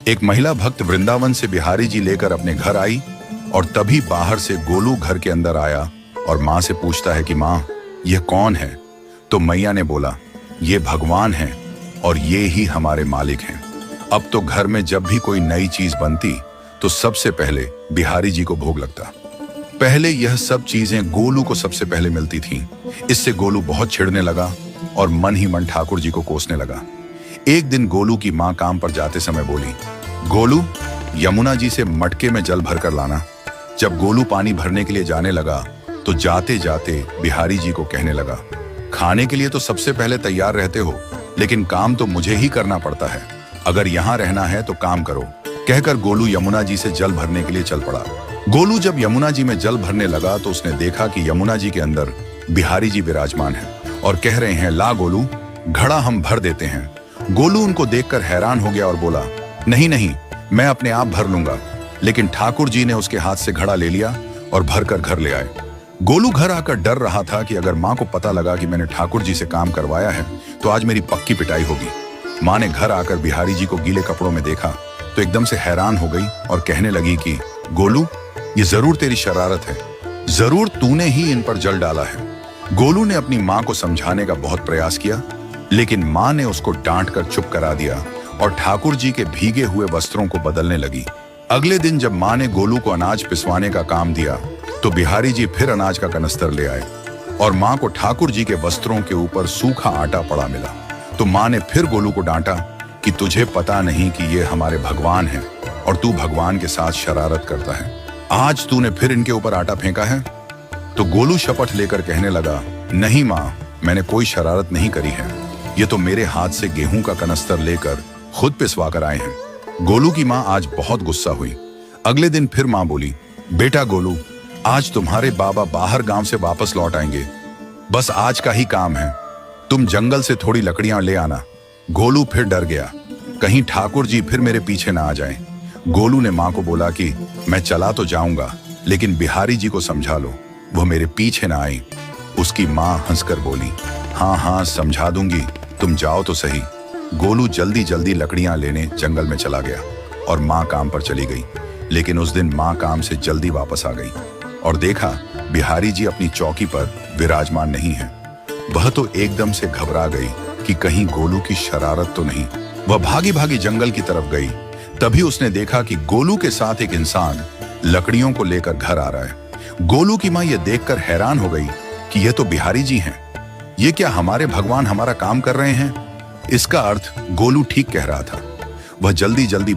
एक महिला भक्त वृंदावन से बिहारी जी लेकर अपने घर आई और तभी बाहर से गोलू घर के अंदर आया और माँ से पूछता है कि माँ, यह कौन है? तो मैया ने बोला, ये भगवान हैं और ये ही हमारे मालिक हैं। अब तो घर में जब भी कोई नई चीज बनती तो सबसे पहले बिहारी जी को भोग लगता। पहले यह सब चीजें गोलू को सबसे पहले मिलती थीं। इससे गोलू बहुत चिढ़ने लगा और मन ही मन ठाकुर जी को कोसने लगा। एक दिन गोलू की माँ काम पर जाते समय बोली, गोलू, यमुना जी से मटके में जल भर कर लाना। जब गोलू पानी भरने के लिए जाने लगा तो जाते जाते बिहारी जी को कहने लगा, खाने के लिए तो सबसे पहले तैयार रहते हो, लेकिन काम तो मुझे ही करना पड़ता है। अगर यहाँ रहना है तो काम करो। कहकर गोलू यमुना जी से जल भरने के लिए चल पड़ा। गोलू जब यमुना जी में जल भरने लगा तो उसने देखा कि यमुना जी के अंदर बिहारी जी विराजमान हैं और कह रहे हैं, ला गोलू, घड़ा हम भर देते हैं। गोलू उनको देखकर हैरान हो गया और बोला, नहीं नहीं, मैं अपने आप भर लूंगा। लेकिन ठाकुर जी ने उसके हाथ से घड़ा ले लिया और भरकर घर ले आए। गोलू घर आकर डर रहा था कि अगर माँ को पता लगा कि मैंने ठाकुर जी से काम करवाया है तो आज मेरी पक्की पिटाई होगी। माँ ने घर आकर बिहारी जी को गीले कपड़ों में देखा तो एकदम से हैरान हो गई और कहने लगी कि गोलू, ये जरूर तेरी शरारत है, जरूर तूने ही इन पर जल डाला है। गोलू ने अपनी माँ को समझाने का बहुत प्रयास किया, लेकिन माँ ने उसको डांट कर चुप करा दिया और ठाकुर जी के भीगे हुए वस्त्रों को बदलने लगी। अगले दिन जब माँ ने गोलू को अनाज पिसवाने का काम दिया तो बिहारी जी फिर अनाज का कनस्तर ले आए और माँ को ठाकुर जी के वस्त्रों के ऊपर सूखा आटा पड़ा मिला। तो माँ ने फिर गोलू को डांटा कि तुझे पता नहीं कि ये हमारे भगवान हैं और तू भगवान के साथ शरारत करता है। आज तूने फिर इनके ऊपर आटा फेंका है। तो गोलू शपथ लेकर कहने लगा, नहीं माँ, मैंने कोई शरारत नहीं करी है। ये तो मेरे हाथ से गेहूं का कनस्तर लेकर खुद पिसवा कर आए हैं। गोलू की माँ आज बहुत गुस्सा हुई। अगले दिन फिर माँ बोली, बेटा गोलू, आज तुम्हारे बाबा बाहर गांव से वापस लौट आएंगे। बस आज का ही काम है, तुम जंगल से थोड़ी लकड़ियां ले आना। गोलू फिर डर गया, कहीं ठाकुर जी फिर मेरे पीछे ना आ जाएं। गोलू ने माँ को बोला कि मैं चला तो जाऊंगा, लेकिन बिहारी जी को समझा लो, वो मेरे पीछे ना आए। उसकी माँ हंसकर बोली, हाँ हाँ समझा दूंगी, तुम जाओ तो सही। गोलू जल्दी जल्दी लकड़ियां लेने जंगल में चला गया और माँ काम पर चली गई। लेकिन उस दिन माँ काम से जल्दी वापस आ गई और देखा बिहारी जी अपनी चौकी पर विराजमान नहीं है। वह तो एकदम से घबरा गई कि कहीं गोलू की शरारत तो नहीं। वह भागी भागी जंगल की तरफ गई। तभी उसने देखा कि गोलू के साथ एक इंसान लकड़ियों को लेकर घर आ रहा है। गोलू की माँ यह देखकर हैरान हो गई कि यह तो बिहारी जी हैं। ये क्या हमारे भगवान हमारा काम कर रहे हैं? इसका अर्थ गोलू ठीक कह रहा था। वह जल्दी जल्दी